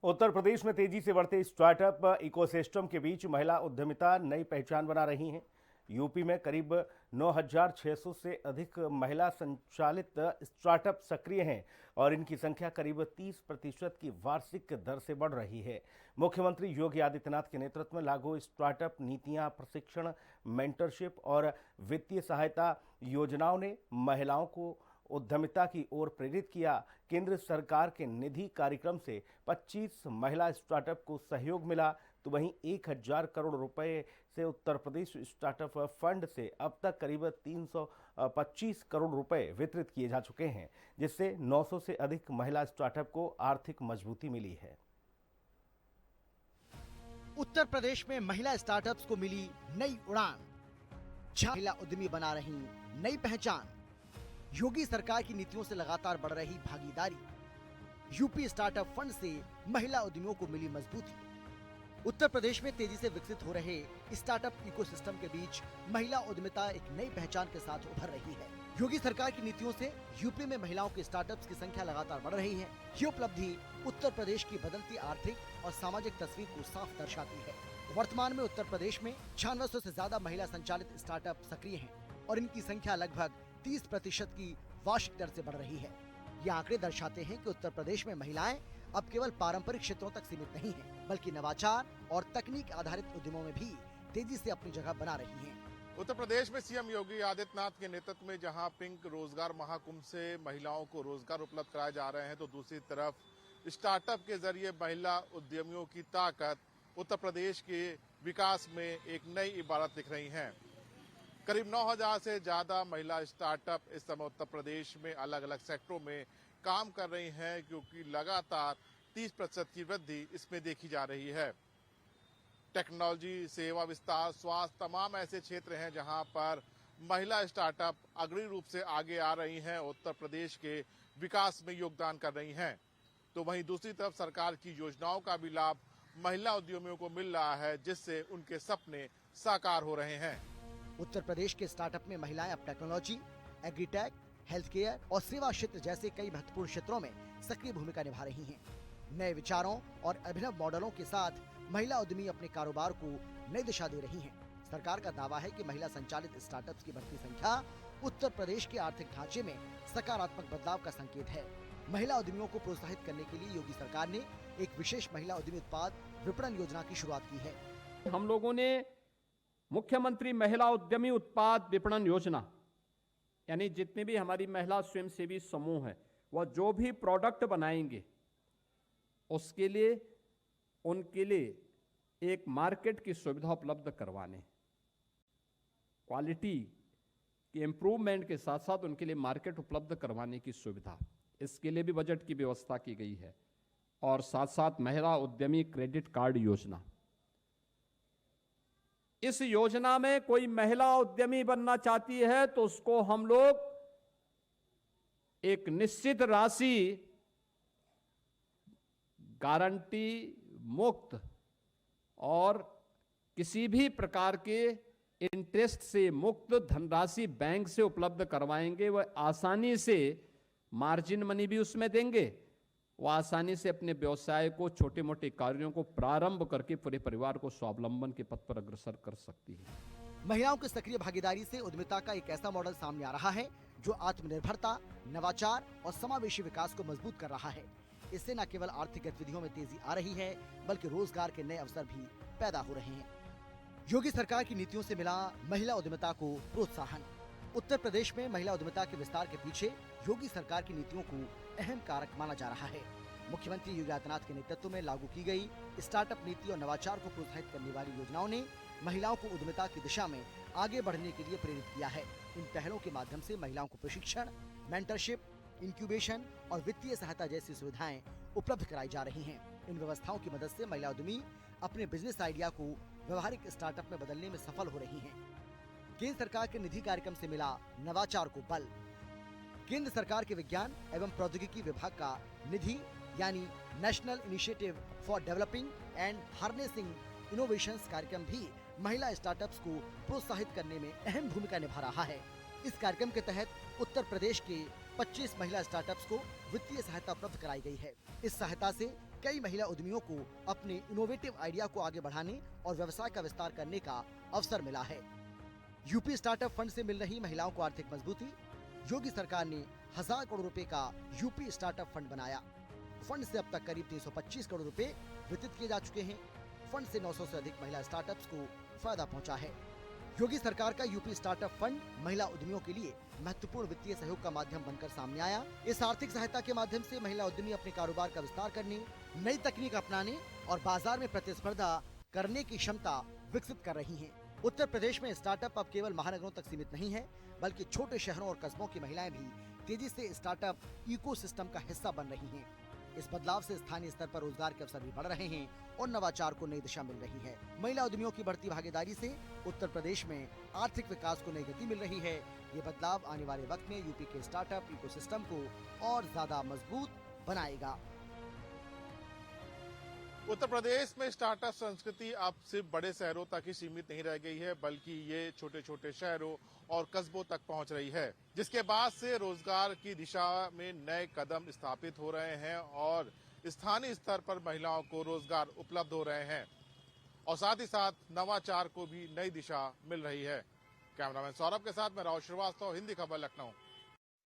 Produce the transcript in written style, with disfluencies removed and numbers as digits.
उत्तर प्रदेश में तेजी से बढ़ते स्टार्टअप इकोसिस्टम के बीच महिला उद्यमिता नई पहचान बना रही हैं। यूपी में करीब 9,600 से अधिक महिला संचालित स्टार्टअप सक्रिय हैं और इनकी संख्या करीब 30% की वार्षिक दर से बढ़ रही है। मुख्यमंत्री योगी आदित्यनाथ के नेतृत्व में लागू स्टार्टअप नीतियां, प्रशिक्षण, मेंटरशिप और वित्तीय सहायता योजनाओं ने महिलाओं को उद्यमिता की ओर प्रेरित किया। केंद्र सरकार के निधि कार्यक्रम से 25 महिला स्टार्टअप को सहयोग मिला, तो वहीं 1,000 करोड़ रुपए से उत्तर प्रदेश स्टार्टअप फंड से अब तक करीब 325 करोड़ रुपए वितरित किए जा चुके हैं, जिससे 900 से अधिक महिला स्टार्टअप को आर्थिक मजबूती मिली है। उत्तर प्रदेश में महिला स्टार्टअप्स को मिली नई उड़ान, महिला उद्यमी बना रही नई पहचान। योगी सरकार की नीतियों से लगातार बढ़ रही भागीदारी, यूपी स्टार्टअप फंड से महिला उद्यमियों को मिली मजबूती। उत्तर प्रदेश में तेजी से विकसित हो रहे स्टार्टअप इकोसिस्टम के बीच महिला उद्यमिता एक नई पहचान के साथ उभर रही है। योगी सरकार की नीतियों से यूपी में महिलाओं के स्टार्टअप्स की संख्या लगातार बढ़ रही है। ये उपलब्धि उत्तर प्रदेश की बदलती आर्थिक और सामाजिक तस्वीर को साफ दर्शाती है। वर्तमान में उत्तर प्रदेश में 9600 से ज्यादा महिला संचालित स्टार्टअप सक्रिय हैं और इनकी संख्या लगभग 30% की वार्षिक दर से बढ़ रही है। ये आंकड़े दर्शाते हैं कि उत्तर प्रदेश में महिलाएं अब केवल पारंपरिक क्षेत्रों तक सीमित नहीं हैं, बल्कि नवाचार और तकनीक आधारित उद्यमों में भी तेजी से अपनी जगह बना रही हैं। उत्तर प्रदेश में सीएम योगी आदित्यनाथ के नेतृत्व में जहां पिंक रोजगार महाकुंभ से महिलाओं को रोजगार उपलब्ध कराए जा रहे हैं, तो दूसरी तरफ स्टार्टअप के जरिए महिला उद्यमियों की ताकत उत्तर प्रदेश के विकास में एक नई इबारत दिख रही है। करीब 9,000 से ज्यादा महिला स्टार्टअप इस समय उत्तर प्रदेश में अलग अलग सेक्टरों में काम कर रही हैं, क्योंकि लगातार 30% की वृद्धि इसमें देखी जा रही है। टेक्नोलॉजी, सेवा विस्तार, स्वास्थ्य, तमाम ऐसे क्षेत्र हैं जहां पर महिला स्टार्टअप अग्रणी रूप से आगे आ रही हैं, उत्तर प्रदेश के विकास में योगदान कर रही हैं। तो वहीं दूसरी तरफ सरकार की योजनाओं का भी लाभ महिला उद्यमियों को मिल रहा है, जिससे उनके सपने साकार हो रहे हैं। उत्तर प्रदेश के स्टार्टअप में महिलाएं अब टेक्नोलॉजी, एग्रीटेक, हेल्थ केयर और सेवा क्षेत्र जैसे कई महत्वपूर्ण क्षेत्रों में सक्रिय भूमिका निभा रही हैं। नए विचारों और अभिनव मॉडलों के साथ महिला उद्यमी अपने कारोबार को नई दिशा दे रही हैं। सरकार का दावा है कि महिला संचालित स्टार्टअप्स की बढ़ती संख्या उत्तर प्रदेश के आर्थिक ढांचे में सकारात्मक बदलाव का संकेत है। महिला उद्यमियों को प्रोत्साहित करने के लिए योगी सरकार ने एक विशेष महिला उद्यमी उत्पाद विपणन योजना की शुरुआत की है। हम लोगों ने मुख्यमंत्री महिला उद्यमी उत्पाद विपणन योजना, यानी जितने भी हमारी महिला स्वयंसेवी समूह है, वह जो भी प्रोडक्ट बनाएंगे उसके लिए उनके लिए एक मार्केट की सुविधा उपलब्ध करवाने, क्वालिटी के इम्प्रूवमेंट के साथ साथ उनके लिए मार्केट उपलब्ध करवाने की सुविधा, इसके लिए भी बजट की व्यवस्था की गई है। और साथ साथ महिला उद्यमी क्रेडिट कार्ड योजना, इस योजना में कोई महिला उद्यमी बनना चाहती है तो उसको हम लोग एक निश्चित राशि गारंटी मुक्त और किसी भी प्रकार के इंटरेस्ट से मुक्त धनराशि बैंक से उपलब्ध करवाएंगे। वह आसानी से मार्जिन मनी भी उसमें देंगे, वह आसानी से अपने व्यवसाय को, छोटे मोटे कार्यों को प्रारंभ करके पूरे परिवार को स्वावलंबन के पथ पर अग्रसर कर सकती है। महिलाओं की सक्रिय भागीदारी से उद्यमिता का एक ऐसा मॉडल सामने आ रहा है जो आत्मनिर्भरता, नवाचार और समावेशी विकास को मजबूत कर रहा है। इससे न केवल आर्थिक गतिविधियों में तेजी आ रही है, बल्कि रोजगार के नए अवसर भी पैदा हो रहे हैं। योगी सरकार की नीतियों से मिला महिला उद्यमिता को प्रोत्साहन। उत्तर प्रदेश में महिला उद्यमिता के विस्तार के पीछे योगी सरकार की नीतियों को अहम कारक माना जा रहा है। मुख्यमंत्री योगी आदित्यनाथ के नेतृत्व में लागू की गई स्टार्टअप नीति और नवाचार को प्रोत्साहित करने वाली योजनाओं ने महिलाओं को उद्यमिता की दिशा में आगे बढ़ने के लिए प्रेरित किया है। इन पहलों के माध्यम से महिलाओं को प्रशिक्षण, मेंटरशिप, इंक्यूबेशन और वित्तीय सहायता जैसी सुविधाएं उपलब्ध कराई जा रही हैं। इन व्यवस्थाओं की मदद से महिला उद्यमी अपने बिजनेस आइडिया को व्यवहारिक स्टार्टअप में बदलने में सफल हो रही हैं। केंद्र सरकार के निधि कार्यक्रम से मिला नवाचार को बल। केंद्र सरकार के विज्ञान एवं प्रौद्योगिकी विभाग का निधि यानी national initiative for developing and harnessing innovations कार्यक्रम भी महिला स्टार्टअप्स को प्रोत्साहित करने में अहम भूमिका निभा रहा है। इस कार्यक्रम के तहत उत्तर प्रदेश के 25 महिला स्टार्टअप्स को वित्तीय सहायता उपलब्ध कराई गई है। इस सहायता से कई महिला उद्यमियों को अपने इनोवेटिव आइडिया को आगे बढ़ाने और व्यवसाय का विस्तार करने का अवसर मिला है। यूपी स्टार्टअप फंड से मिल रही महिलाओं को आर्थिक मजबूती। योगी सरकार ने 1000 करोड़ रुपए का यूपी स्टार्टअप फंड बनाया। फंड से अब तक करीब 325 करोड़ रुपए वितरित किए जा चुके हैं। फंड से 900 से अधिक महिला स्टार्टअप्स को फायदा पहुंचा है। योगी सरकार का यूपी स्टार्टअप फंड महिला उद्यमियों के लिए महत्वपूर्ण वित्तीय सहयोग का माध्यम बनकर सामने आया। इस आर्थिक सहायता के माध्यम से महिला उद्यमी अपने कारोबार का विस्तार करने, नई तकनीक अपनाने और बाजार में प्रतिस्पर्धा करने की क्षमता विकसित कर रही हैं। उत्तर प्रदेश में स्टार्टअप अब केवल महानगरों तक सीमित नहीं है, बल्कि छोटे शहरों और कस्बों की महिलाएं भी तेजी से स्टार्टअप इकोसिस्टम का हिस्सा बन रही हैं। इस बदलाव से स्थानीय स्तर पर रोजगार के अवसर भी बढ़ रहे हैं और नवाचार को नई दिशा मिल रही है। महिला उद्यमियों की बढ़ती भागीदारी से उत्तर प्रदेश में आर्थिक विकास को नई गति मिल रही है। ये बदलाव आने वाले वक्त में यूपी के स्टार्टअप इकोसिस्टम को और ज्यादा मजबूत बनाएगा। उत्तर प्रदेश में स्टार्टअप संस्कृति अब सिर्फ बड़े शहरों तक ही सीमित नहीं रह गई है, बल्कि ये छोटे छोटे शहरों और कस्बों तक पहुंच रही है, जिसके बाद से रोजगार की दिशा में नए कदम स्थापित हो रहे हैं और स्थानीय स्तर पर महिलाओं को रोजगार उपलब्ध हो रहे हैं और साथ ही साथ नवाचार को भी नई दिशा मिल रही है। कैमरामैन सौरभ के साथ मैं राहुल श्रीवास्तव, हिंदी खबर, लखनऊ।